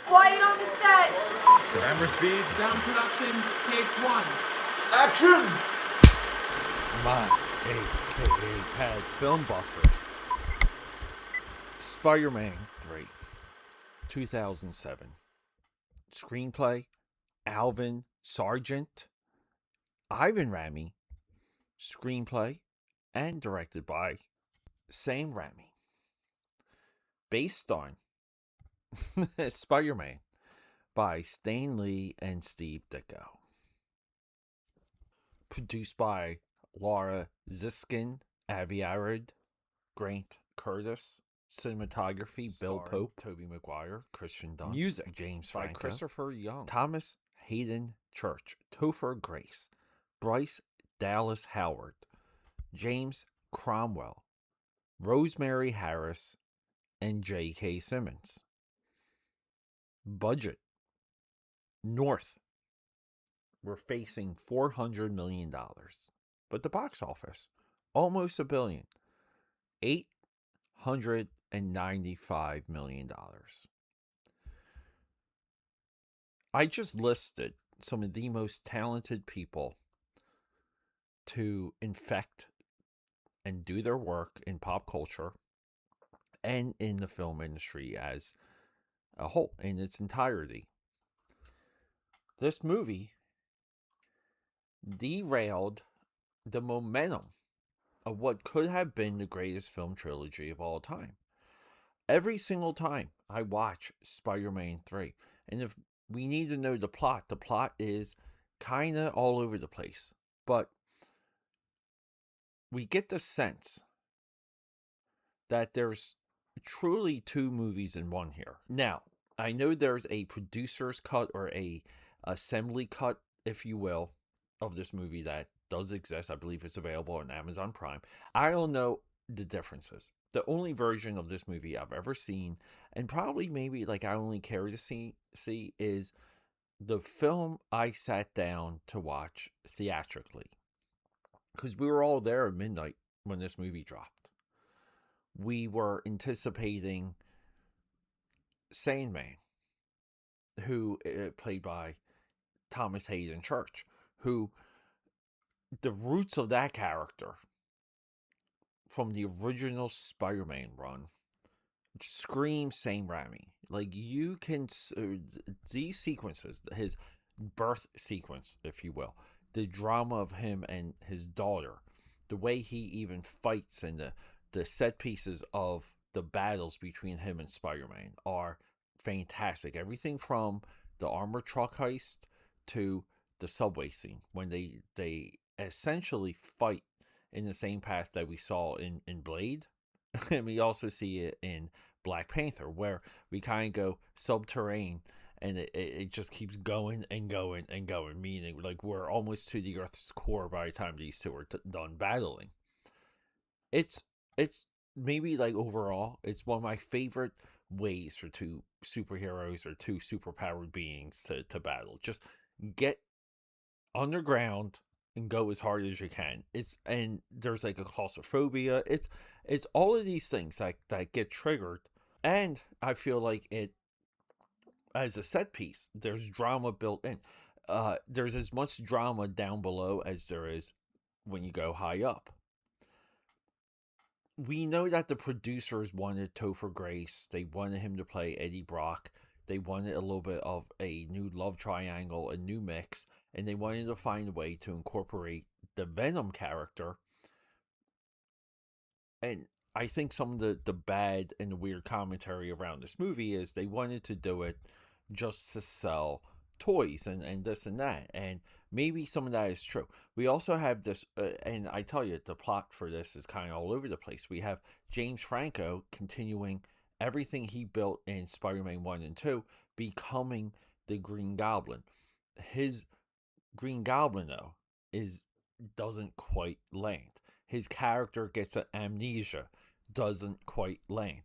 Quiet on the set. Camera speed. Sound production, take one. Action! My AKAPAD film buffers. Spider-Man 3, 2007. Screenplay, Alvin Sargent, Ivan Raimi. Screenplay and directed by Sam Raimi. Based on Spider-Man by Stan Lee and Steve Ditko. Produced by Laura Ziskin, Avi Arad, Grant Curtis. Cinematography, Bill Pope, Tobey Maguire, Christian Dunst. Music, James Franco, by Christopher Young, Thomas Hayden Church, Topher Grace, Bryce Dallas Howard, James Cromwell, Rosemary Harris, and J.K. Simmons. Budget, North. We're facing $400 million. But the box office, almost $1 billion. $895 million. I just listed some of the most talented people to infect and do their work in pop culture and in the film industry as a whole, in its entirety. This movie derailed the momentum of what could have been the greatest film trilogy of all time. Every single time I watch Spider-Man 3, and if we need to know the plot is kind of all over the place, but we get the sense that there's truly two movies in one here. Now, I know there's a producer's cut or a assembly cut, if you will, of this movie that does exist. I believe it's available on Amazon Prime. I don't know the differences. The only version of this movie I've ever seen, and probably maybe like I only care to see is the film I sat down to watch theatrically. Because we were all there at midnight when this movie dropped. We were anticipating Sandman, who played by Thomas Hayden Church, who the roots of that character from the original Spider-Man run scream Sam Raimi. Like, you can these sequences, his birth sequence, if you will, the drama of him and his daughter, the way he even fights, and the set pieces of the battles between him and Spider-Man are fantastic. Everything from the armored truck heist to the subway scene when they essentially fight in the same path that we saw in Blade. And we also see it in Black Panther, where we kind of go subterranean, and it just keeps going and going and going, meaning like we're almost to the Earth's core by the time these two are done battling. It's maybe, like, overall, it's one of my favorite ways for two superheroes or two superpowered beings to battle. Just get underground and go as hard as you can. And there's like a claustrophobia. It's all of these things that get triggered, and I feel like it, as a set piece, there's drama built in. There's as much drama down below as there is when you go high up. We know that the producers wanted Topher Grace. They wanted him to play Eddie Brock. They wanted a little bit of a new love triangle, a new mix, and they wanted to find a way to incorporate the Venom character. And I think some of the bad and the weird commentary around this movie is they wanted to do it just to sell toys and this and that. And maybe some of that is true. We also have this, and I tell you, the plot for this is kind of all over the place. We have James Franco continuing everything he built in Spider-Man 1 and 2, becoming the Green Goblin. His Green Goblin, though, doesn't quite land. His character gets an amnesia, doesn't quite land.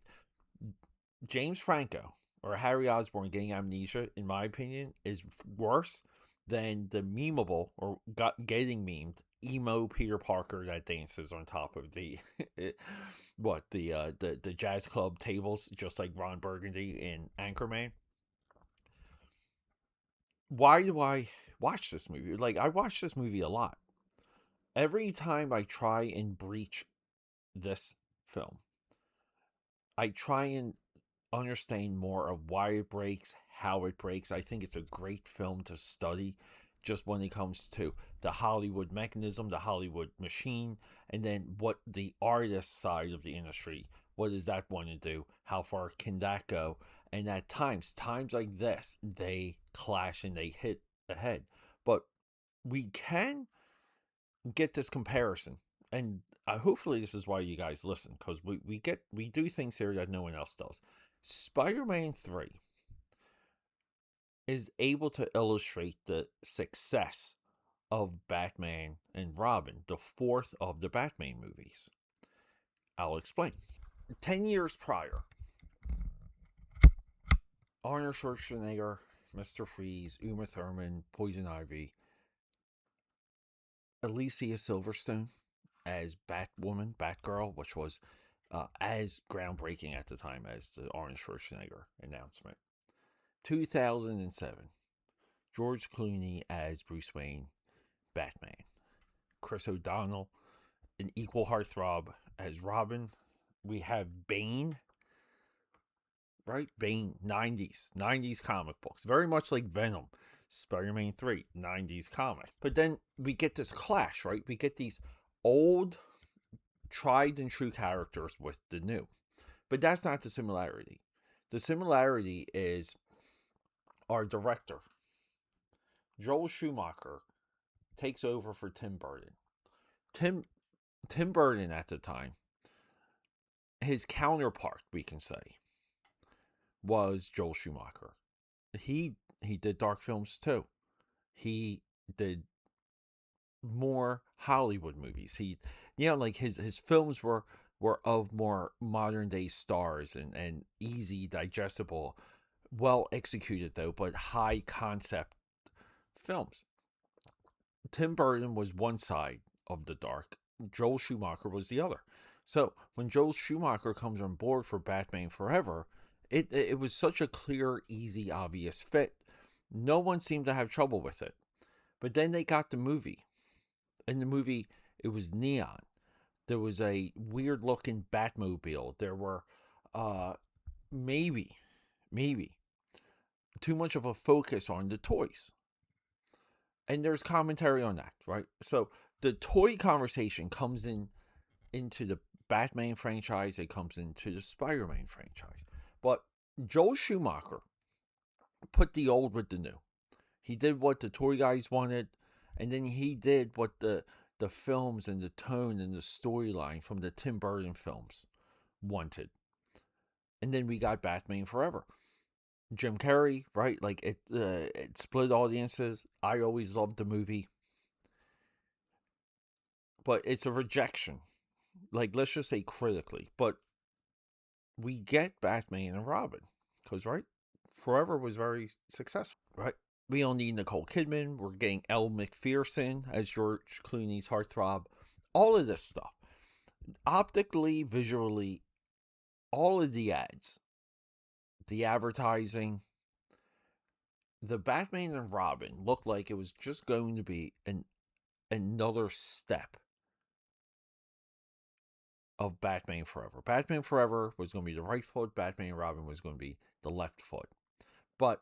James Franco, or Harry Osborn getting amnesia, in my opinion, is worse than the memeable, or getting memed, emo Peter Parker that dances on top of the the jazz club tables, just like Ron Burgundy in Anchorman. why do I watch this movie? Like, I watch this movie a lot. Every time I try and breach this film, I try and understand more of why it breaks, how it breaks. I think it's a great film to study just when it comes to the Hollywood mechanism, the Hollywood machine, and then what the artist side of the industry, what does that want to do? How far can that go? And at times like this, they clash and they hit ahead. But we can get this comparison. And hopefully this is why you guys listen, because we do things here that no one else does. Spider-Man 3 is able to illustrate the success of Batman and Robin, the fourth of the Batman movies. I'll explain. 10 years prior, Arnold Schwarzenegger, Mr. Freeze, Uma Thurman, Poison Ivy, Alicia Silverstone as Batwoman, Batgirl, which was as groundbreaking at the time as the Arnold Schwarzenegger announcement. 2007, George Clooney as Bruce Wayne, Batman. Chris O'Donnell, an equal heartthrob as Robin. We have Bane, right? Bane, 90s comic books, very much like Venom. Spider-Man 3, 90s comic. But then we get this clash, right? We get these old, tried and true characters with the new. But that's not the similarity. The similarity is our director, Joel Schumacher, takes over for Tim Burton. Tim Burton at the time, his counterpart, we can say, was Joel Schumacher. He did dark films too. He did more Hollywood movies. Like his films were of more modern day stars and easy, digestible, well executed though, but high concept films. Tim Burton was one side of the dark. Joel Schumacher was the other. So when Joel Schumacher comes on board for Batman Forever, it was such a clear, easy, obvious fit. No one seemed to have trouble with it. But then they got the movie. In the movie, it was neon. There was a weird looking Batmobile. There were maybe too much of a focus on the toys. And there's commentary on that, right? So the toy conversation comes into the Batman franchise, it comes into the Spider-Man franchise. But Joel Schumacher put the old with the new. He did what the toy guys wanted, and then he did what the films and the tone and the storyline from the Tim Burton films wanted. And then we got Batman Forever. Jim Carrey, right? Like it split audiences. I always loved the movie, but it's a rejection. Like, let's just say critically, but we get Batman and Robin because, right, Forever was very successful, right? We don't need Nicole Kidman. We're getting Elle McPherson as George Clooney's heartthrob. All of this stuff, optically, visually, all of the ads, the advertising, the Batman and Robin looked like it was just going to be another step of Batman Forever. Batman Forever was going to be the right foot. Batman and Robin was going to be the left foot. But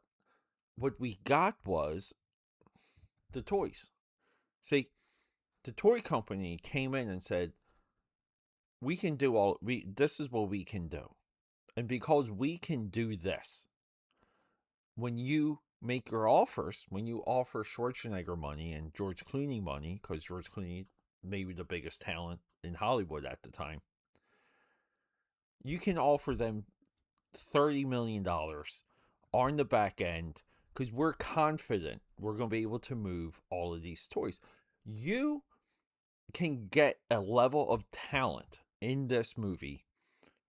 what we got was the toys. See, the toy company came in and said, "We can do all. This is what we can do, and because we can do this, when you make your offers, when you offer Schwarzenegger money and George Clooney money, because George Clooney maybe the biggest talent in Hollywood at the time, you can offer them $30 million on the back end because we're confident we're going to be able to move all of these toys. You can get a level of talent in this movie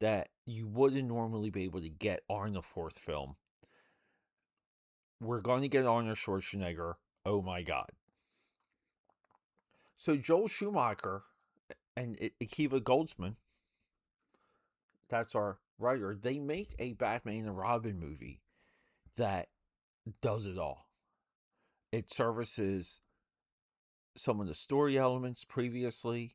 that you wouldn't normally be able to get on the fourth film. We're going to get Arnold Schwarzenegger. Oh my God." So Joel Schumacher and Akiva Goldsman, that's our writer, they make a Batman and Robin movie that does it all. It services some of the story elements previously.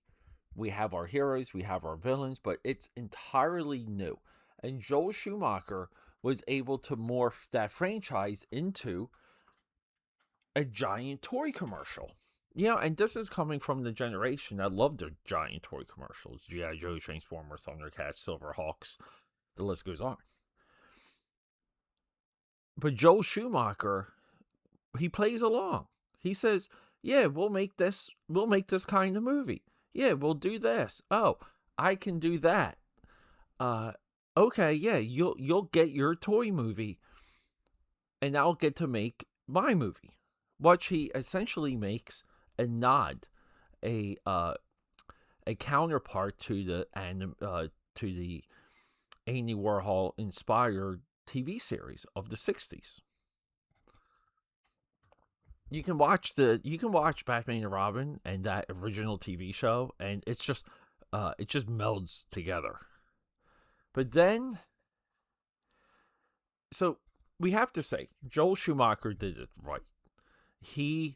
We have our heroes, we have our villains, but it's entirely new. And Joel Schumacher was able to morph that franchise into a giant toy commercial. And this is coming from the generation that loved the giant toy commercials. G.I. Joe, Transformer, Thundercats, Silverhawks, the list goes on. But Joel Schumacher, he plays along. He says, yeah, we'll make this kind of movie. Yeah, we'll do this. Oh, I can do that. Okay, yeah, you'll get your toy movie, and I'll get to make my movie. Which he essentially makes a nod, a counterpart to the Andy Warhol inspired TV series of the 60s. You can watch Batman and Robin and that original TV show, and it just melds together. But then, so we have to say, Joel Schumacher did it right. He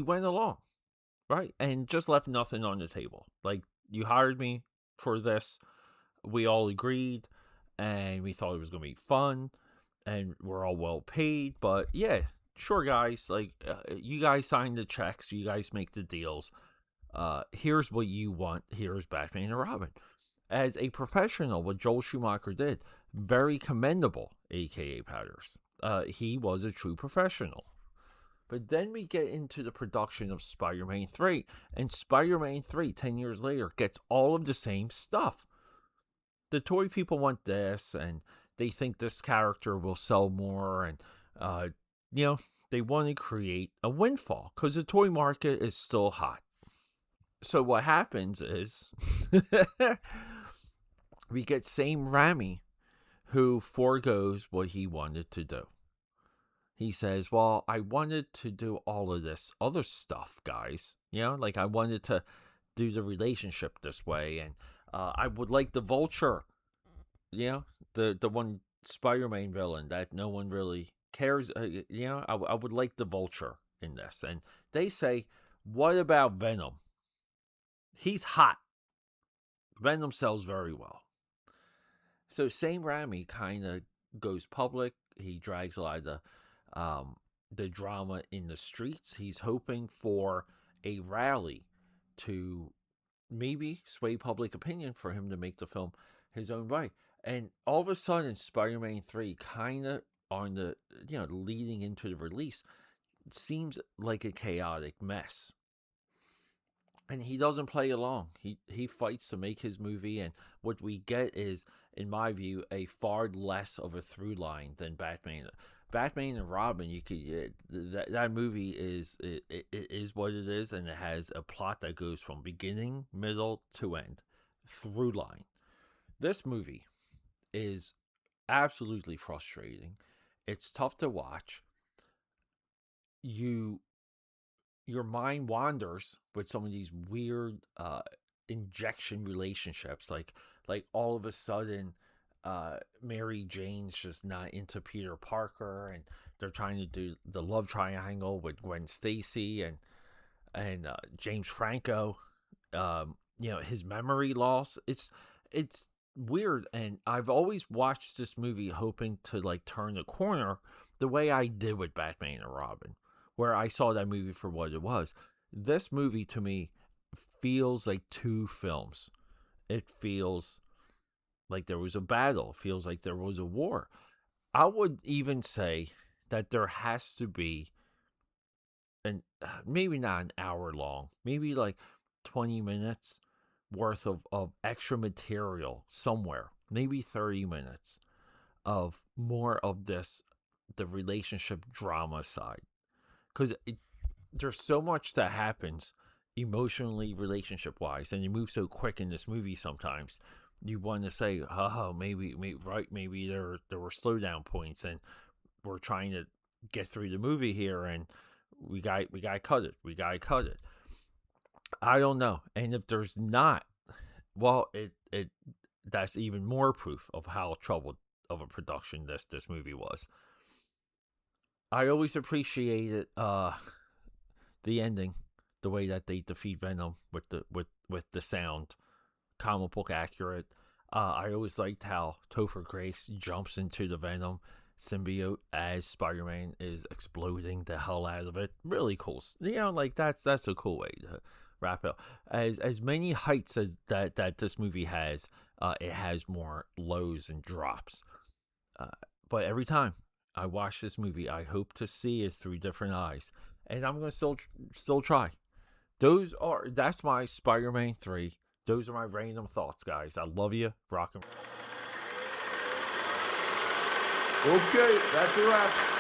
went along, right, and just left nothing on the table. Like, you hired me for this, we all agreed, and we thought it was going to be fun, and we're all well paid. But yeah, sure, guys, like, you guys sign the checks, you guys make the deals. Here's what you want. Here's Batman and Robin. As a professional, what Joel Schumacher did, very commendable, aka Powders. He was a true professional. But then we get into the production of Spider-Man 3, and Spider-Man 3, 10 years later, gets all of the same stuff. The toy people want this, and they think this character will sell more, and, they want to create a windfall, because the toy market is still hot. So what happens is, we get Sam Raimi, who forgoes what he wanted to do. He says, well, I wanted to do all of this other stuff, guys. Like, I wanted to do the relationship this way. And I would like the Vulture, the one Spider-Man villain that no one really cares. I would like the Vulture in this. And they say, what about Venom? He's hot. Venom sells very well. So Sam Raimi kind of goes public. He drags a lot of the drama in the streets. He's hoping for a rally to maybe sway public opinion for him to make the film his own way. And all of a sudden, Spider-Man 3, kind of on the, leading into the release, seems like a chaotic mess. And he doesn't play along. He fights to make his movie, and what we get is, in my view, a far less of a through line than Batman. Batman and Robin, you could that movie is what it is, and it has a plot that goes from beginning, middle to end, through line. This movie is absolutely frustrating. It's tough to watch. Your mind wanders with some of these weird injection relationships, like all of a sudden Mary Jane's just not into Peter Parker, and they're trying to do the love triangle with Gwen Stacy and James Franco. His memory loss. It's weird, and I've always watched this movie hoping to like turn the corner the way I did with Batman and Robin, where I saw that movie for what it was. This movie, to me, feels like two films. It feels like there was a battle. It feels like there was a war. I would even say that there has to be maybe not an hour long, maybe like 20 minutes worth of extra material somewhere, maybe 30 minutes of more of the relationship drama side. Because there's so much that happens emotionally, relationship wise, and you move so quick in this movie sometimes. You want to say, maybe there were slowdown points, and we're trying to get through the movie here, and we got to cut it. I don't know. And if there's not, well, it that's even more proof of how troubled of a production this movie was. I always appreciated the ending, the way that they defeat Venom with the sound, comic book accurate. I always liked how Topher Grace jumps into the Venom symbiote as Spider-Man is exploding the hell out of it. Really cool. Like that's a cool way to wrap it up. As many heights as that this movie has, it has more lows and drops. But every time I watch this movie, I hope to see it through different eyes, and I'm gonna still try. That's my Spider-Man 3. Those are my random thoughts, guys. I love you. Rock and Okay, that's a wrap.